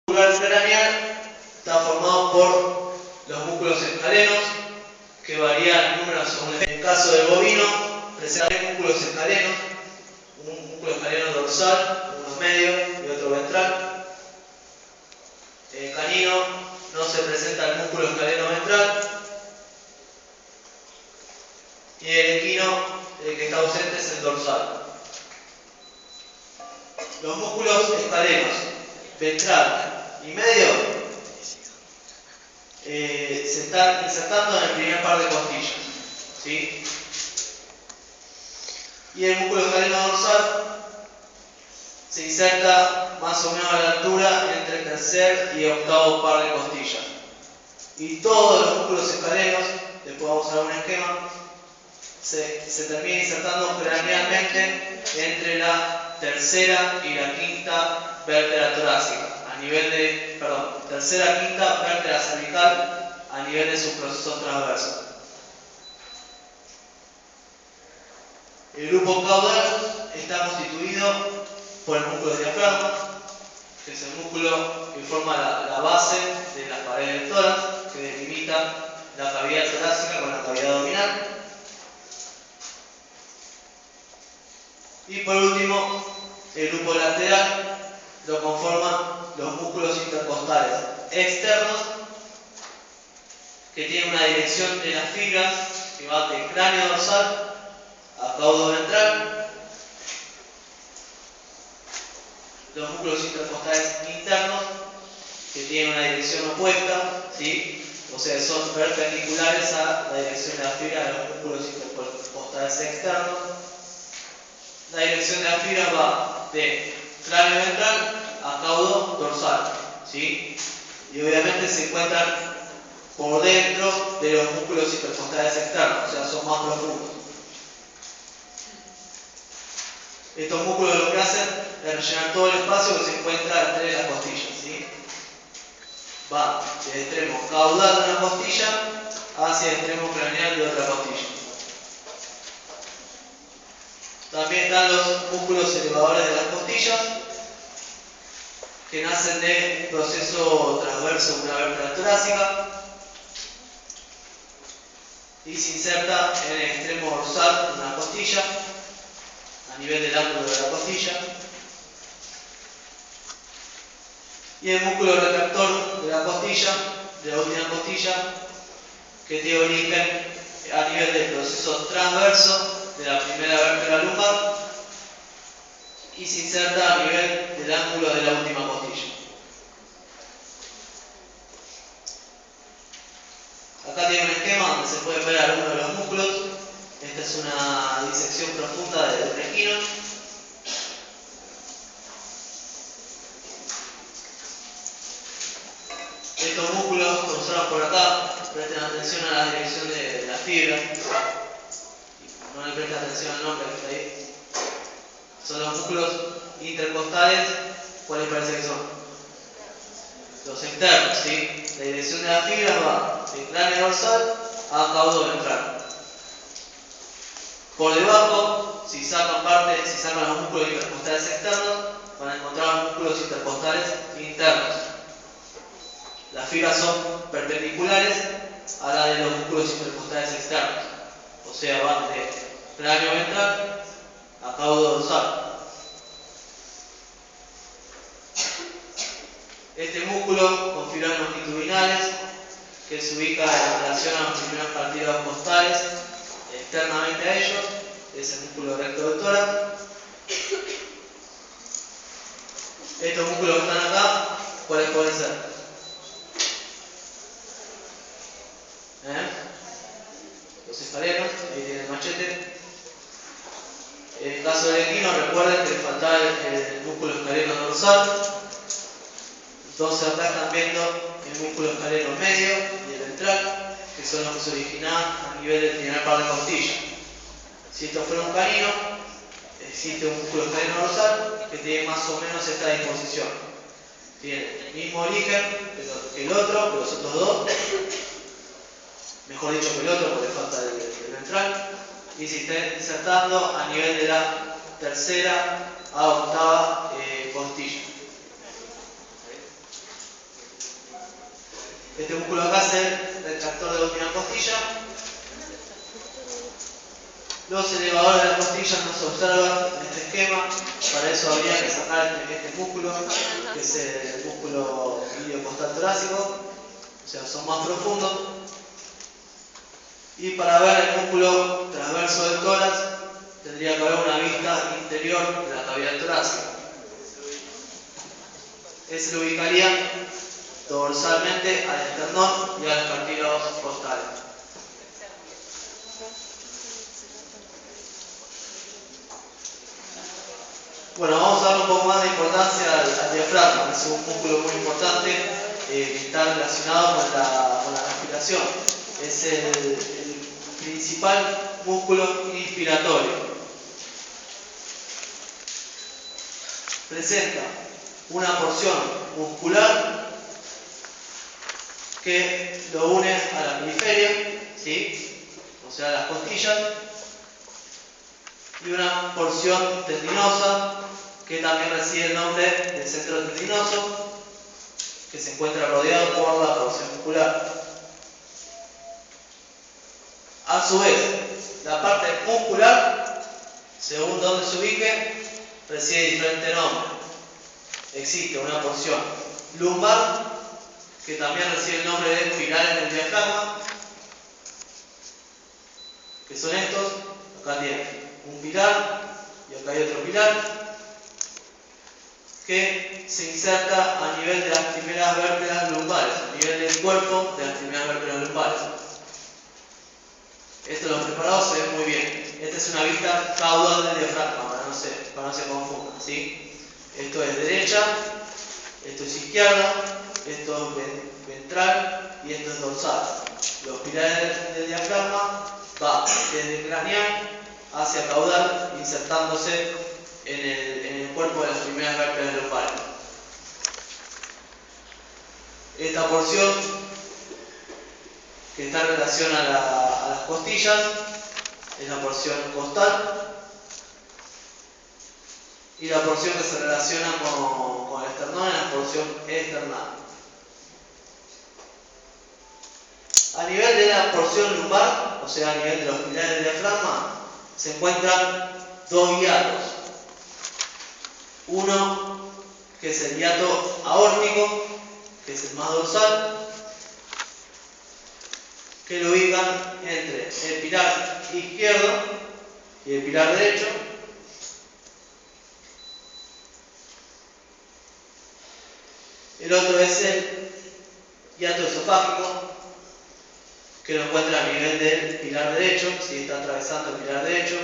músculo craneal está formado por los músculos escalenos, que varían en número según el caso del bovino, presenta tres músculos escalenos, un músculo escaleno dorsal, uno medio y otro ventral. En el canino no se presenta el músculo escaleno ventral, y el equino, el que está ausente, es el dorsal. Los músculos escalenos ventral y medio se están insertando en el primer par de costillas, ¿sí? Y el músculo escaleno dorsal se inserta más o menos a la altura entre el tercer y octavo par de costillas. Y todos los músculos escalenos, después vamos a ver un esquema, se termina insertando cranealmente entre la tercera y la quinta vértebra torácica, a nivel de, tercera y quinta vértebra cervical a nivel de sus procesos transversos. El grupo caudal está constituido por el músculo diafragma, que es el músculo que forma la base de las paredes del tórax, que delimita la cavidad torácica con la cavidad abdominal. Y por último, el grupo lateral lo conforman los músculos intercostales externos, que tienen una dirección de las fibras que va de cráneo dorsal a caudo ventral. Los músculos intercostales internos, que tienen una dirección opuesta, ¿sí? O sea, son perpendiculares a la dirección de la fibra de los músculos intercostales externos. La dirección de la fibra va de cráneo ventral a caudo dorsal, ¿sí? Y obviamente se encuentran por dentro de los músculos intercostales externos, o sea, son más profundos. Estos músculos lo que hacen es rellenar todo el espacio que se encuentra entre las costillas, ¿sí? Va del extremo caudal de una costilla hacia el extremo craneal de otra costilla. También están los músculos elevadores de las costillas, que nacen de un proceso transverso de una vértebra torácica y se inserta en el extremo dorsal de una costilla, a nivel del ángulo de la costilla. Y el músculo retractor de la costilla, de la última costilla, que tiene origen a nivel del proceso transverso de la primera vértebra lumbar y se inserta a nivel del ángulo de la última costilla. Acá tiene un esquema donde se puede ver algunos de los músculos. Esta es una disección profunda de un equino. Estos músculos que mostraron por acá, presten atención a la dirección de la fibra. No le presten atención al nombre que está ahí. Son los músculos intercostales. ¿Cuáles parece que son? Los externos, ¿sí? La dirección de la fibra va de cráneo dorsal a caudo ventral. Por debajo, si sacan los músculos intercostales externos, van a encontrar los músculos intercostales internos. Las fibras son perpendiculares a la de los músculos intercostales externos, o sea, van de cráneo ventral a caudo dorsal. Este músculo con fibras longitudinales, que se ubica en relación a los primeros cartílagos costales externamente a ellos, es el músculo recto del tórax. Estos músculos que están acá, ¿cuáles pueden ser? Los escalenos, ahí tiene el machete. En el caso del equino, recuerden que le faltaba el músculo escaleno dorsal. Entonces acá están viendo el músculo escaleno medio y el ventral, que son los que se originaban a nivel del primer par de costillas. Si esto fuera un canino, existe un músculo escaleno dorsal que tiene más o menos esta disposición. Tiene el mismo origen que el otro, que los otros dos, mejor dicho que el otro porque falta el ventral, y se está insertando a nivel de la tercera a octava costilla. Este músculo acá es el retractor de la última costilla. Los elevadores de las costillas no se observan en este esquema, para eso habría que sacar este músculo, que es el músculo iliocostal torácico, o sea, son más profundos. Y para ver el músculo transverso del tórax, tendría que haber una vista interior de la cavidad torácica. Ese lo ubicaría dorsalmente al esternón y a los cartílagos costales. Bueno, vamos a dar un poco más de importancia al diafragma, que es un músculo muy importante que está relacionado con la respiración. Es el principal músculo inspiratorio. Presenta una porción muscular que lo une a la periferia, ¿sí? O sea, a las costillas, y una porción tendinosa que también recibe el nombre de centro tendinoso, que se encuentra rodeado por la porción muscular. A su vez, la parte muscular, según donde se ubique, recibe diferente nombre. Existe una porción lumbar, que también recibe el nombre de pilares del diafragma, que son estos. Acá tienen un pilar y acá hay otro pilar, que se inserta a nivel de las primeras vértebras lumbares, a nivel del cuerpo de las primeras vértebras lumbares. Esto los preparados se ven muy bien. Esta es una vista caudal del diafragma, para no se confundan, ¿sí? Esto es derecha, esto es izquierda, esto es ventral y esto es dorsal. Los pilares del diafragma van desde craneal hacia caudal, insertándose en el cuerpo de las primeras vértebras lumbares. Esta porción que está en relación a las costillas es la porción costal, y la porción que se relaciona con el esternón es la porción external. A nivel de la porción lumbar, o sea, a nivel de los pilares del diafragma, se encuentran dos hiatos. Uno que es el hiato aórtico, que es el más dorsal, que lo ubican entre el pilar izquierdo y el pilar derecho. El otro es el hiato esofágico, que lo encuentra a nivel del pilar derecho, si está atravesando el pilar derecho.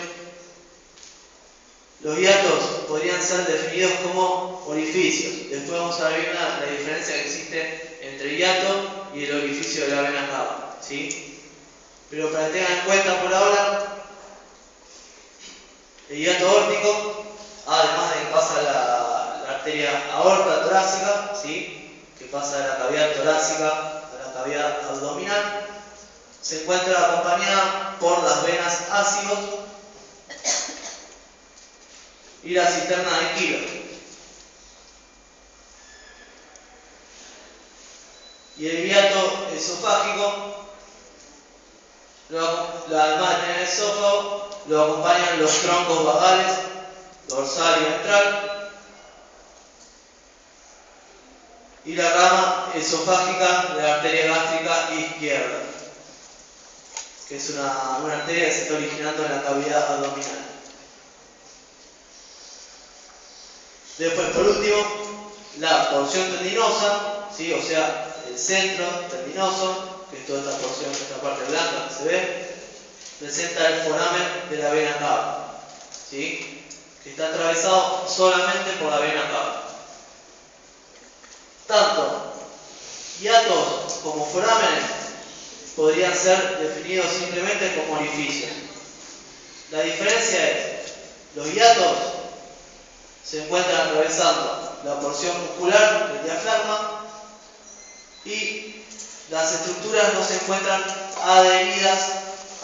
Los hiatos podrían ser definidos como orificios. Después vamos a ver la diferencia que existe entre el hiato y el orificio de la vena cava, ¿sí? Pero para que tengan en cuenta por ahora, el hiato aórtico, además de que pasa la arteria aorta torácica, ¿sí? Que pasa de la cavidad torácica a la cavidad abdominal, se encuentra acompañada por las venas ácidos y la cisterna de Kilo. Y el hiato esofágico, además de tener el esófago, lo acompañan los troncos vagales, dorsal y ventral, y la rama esofágica de la arteria gástrica izquierda, que es una arteria que se está originando en la cavidad abdominal. Después, por último, la porción tendinosa, ¿sí? O sea, el centro tendinoso, que es toda esta porción, esta parte blanca que se ve, presenta el foramen de la vena cava, ¿sí? Que está atravesado solamente por la vena cava. Tanto hiatos como forámenes podrían ser definidos simplemente como orificios. La diferencia es, los hiatos se encuentran atravesando la porción muscular del diafragma y las estructuras no se encuentran adheridas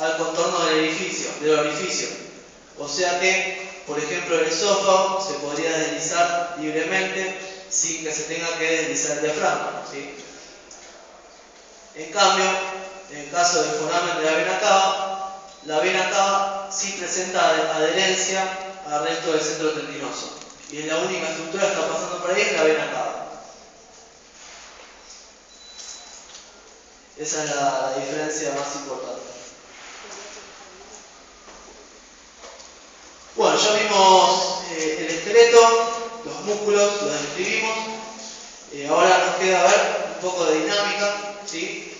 al contorno del orificio. O sea que, por ejemplo, el esófago se podría deslizar libremente sin que se tenga que deslizar el diafragma, ¿sí? En cambio, en el caso del foramen de la vena cava sí presenta adherencia al resto del centro tendinoso. Y es la única estructura que está pasando por ahí, es la vena cava. Esa es la diferencia más importante. Bueno, ya vimos el esqueleto, los músculos, los describimos. Ahora nos queda ver un poco de dinámica, ¿sí?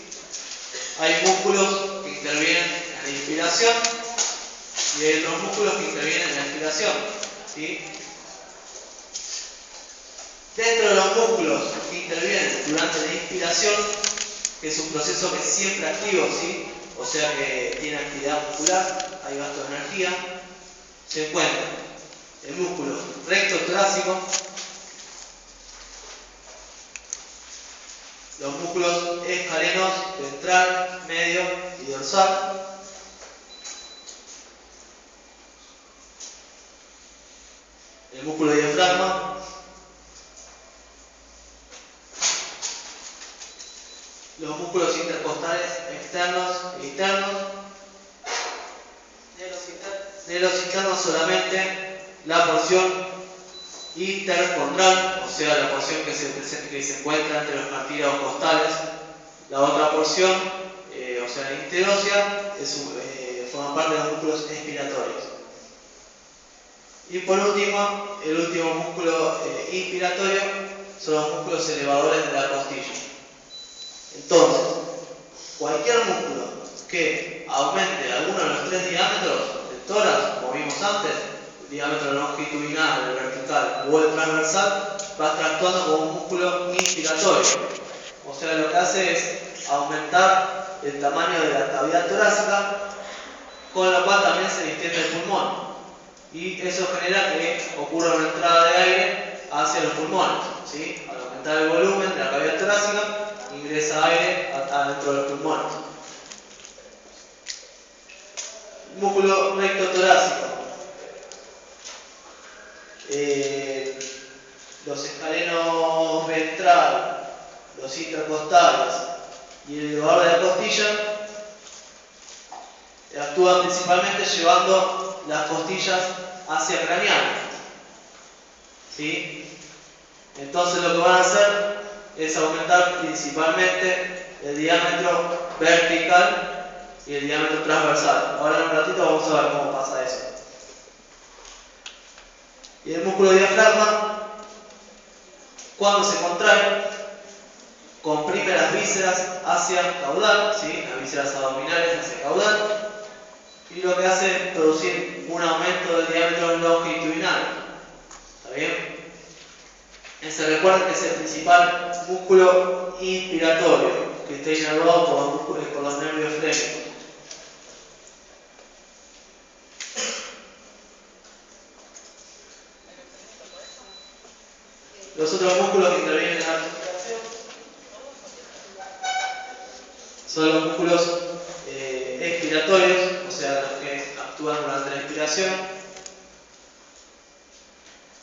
Hay músculos que intervienen en la inspiración y hay otros músculos que intervienen en la expiración, ¿sí? Dentro de los músculos que intervienen durante la inspiración, que es un proceso que es siempre activo, ¿sí? O sea que tiene actividad muscular, hay gasto de energía, se encuentra el músculo recto torácico, los músculos escalenos ventral, medio y dorsal, el músculo diafragma, los músculos intercostales externos e internos. De los internos solamente la porción intercondral, o sea la porción que se encuentra entre los cartílagos costales. La otra porción, o sea la interósea, forma parte de los músculos expiratorios. Y por último, el último músculo inspiratorio son los músculos elevadores de la costilla. Entonces, cualquier músculo que aumente alguno de los tres diámetros del tórax, como vimos antes, el diámetro longitudinal, el vertical o el transversal, va a estar actuando como un músculo inspiratorio. O sea, lo que hace es aumentar el tamaño de la cavidad torácica, con lo cual también se distiende el pulmón. Y eso genera que ocurra una entrada de aire hacia los pulmones, ¿sí? Al aumentar el volumen de la cavidad torácica, ingresa aire adentro de los pulmones. Músculo recto torácico. Los escalenos ventral, los intercostales y el elevador de la costilla actúan principalmente llevando las costillas hacia craneal, ¿sí? Entonces lo que van a hacer es aumentar principalmente el diámetro vertical y el diámetro transversal. Ahora en un ratito vamos a ver cómo pasa eso. Y el músculo diafragma, cuando se contrae, comprime las vísceras hacia caudal, ¿sí? Las vísceras abdominales hacia caudal, y lo que hace es producir un aumento del diámetro longitudinal. ¿Está bien? Se recuerda que es el principal músculo inspiratorio, que está inervado por los nervios frénicos. Los otros músculos que intervienen en la respiración son los músculos expiratorios, o sea, los que actúan durante la expiración,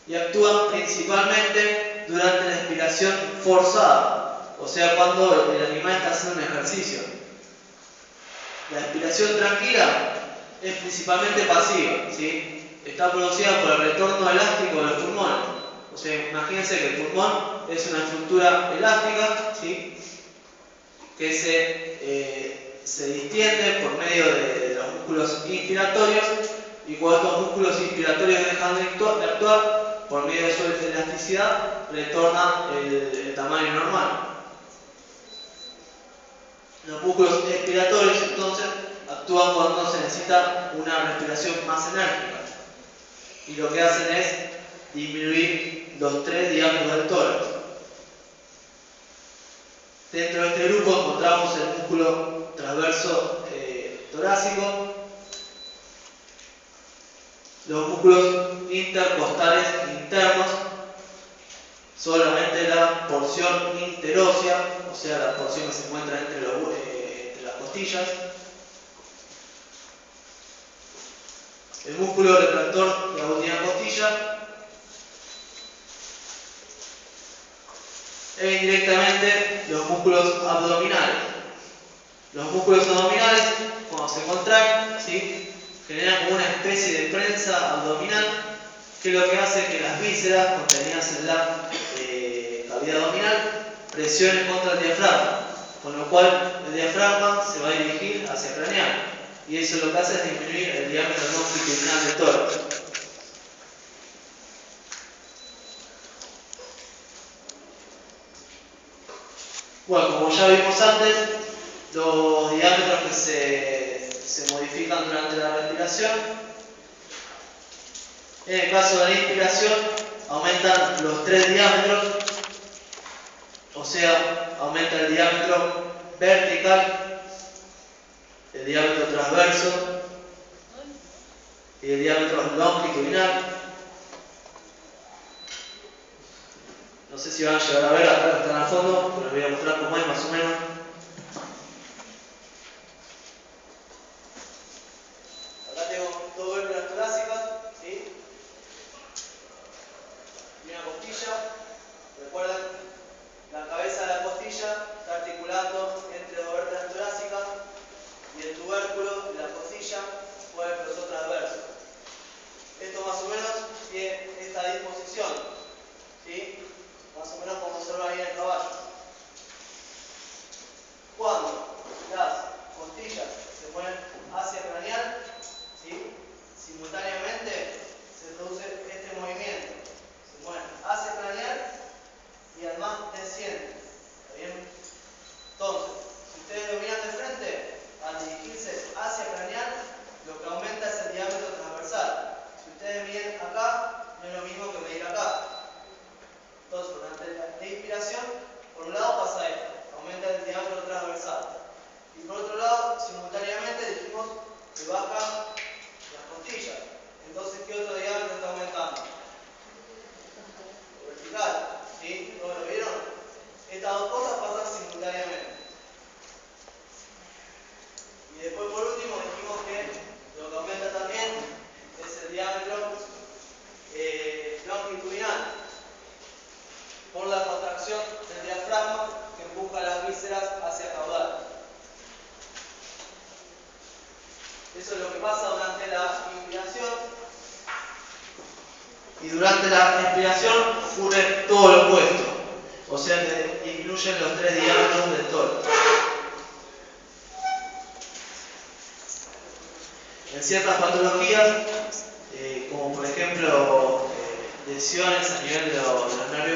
y actúan principalmente durante la expiración forzada, o sea, cuando el animal está haciendo un ejercicio. La expiración tranquila es principalmente pasiva, ¿sí? Está producida por el retorno elástico de los pulmones. O sea, imagínense que el pulmón es una estructura elástica, ¿sí? Que se distiende por medio de los músculos inspiratorios, y cuando estos músculos inspiratorios dejan de actuar, por medio de su elasticidad, retorna el tamaño normal. Los músculos expiratorios entonces actúan cuando se necesita una respiración más enérgica, y lo que hacen es disminuir los tres diámetros del tórax. Dentro de este grupo encontramos el músculo transverso torácico, los músculos intercostales internos, solamente la porción interósea, o sea la porción que se encuentra entre las costillas, el músculo retractor de la última costilla, e indirectamente los músculos abdominales. Los músculos abdominales, cuando se contraen, ¿sí?, generan como una especie de prensa abdominal, que es lo que hace que las vísceras contenidas en la cavidad abdominal presionen contra el diafragma, con lo cual el diafragma se va a dirigir hacia el craneal, y eso lo que hace es disminuir el diámetro longitudinal del tórax. Bueno, como ya vimos antes, los diámetros que se modifican durante la respiración. En el caso de la inspiración, aumentan los 3 diámetros, o sea, aumenta el diámetro vertical, el diámetro transverso y el diámetro longitudinal. No sé si van a llegar a ver acá que están al fondo, pero les voy a mostrar cómo es más o menos. Acá tengo 2 vértebras torácicas, ¿sí?, y una costilla. Recuerden, la cabeza de la costilla está articulando entre 2 vértebras torácicas y el tubérculo de la costilla fue el grosor transverso. Esto más o menos tiene esta disposición, ¿sí?, más o menos como observa ahí en el caballo. Cuando las costillas se ponen hacia el craneal, ¿sí?, simultáneamente se produce este movimiento. Se mueven hacia el craneal y además descienden. ¿Está bien? Entonces, si ustedes lo miran de frente, al dirigirse hacia el craneal, lo que aumenta es el diámetro transversal. Si ustedes miden acá, no es lo mismo que medir acá. Entonces, durante la inspiración, por un lado pasa esto, aumenta el diámetro transversal. Y por otro lado, simultáneamente dijimos que bajan las costillas. Entonces, ¿qué otro diámetro está aumentando? El vertical. ¿Sí? ¿Todos lo vieron? Estas dos cosas pasan simultáneamente. Y después, por último, dijimos que lo que aumenta también es el diámetro longitudinal, por la contracción del diafragma que empuja las vísceras hacia caudal. Eso es lo que pasa durante la inspiración. Y durante la expiración ocurre todo lo opuesto. O sea que incluyen los 3 diámetros del tórax. En ciertas patologías, como por ejemplo lesiones a nivel de los nervios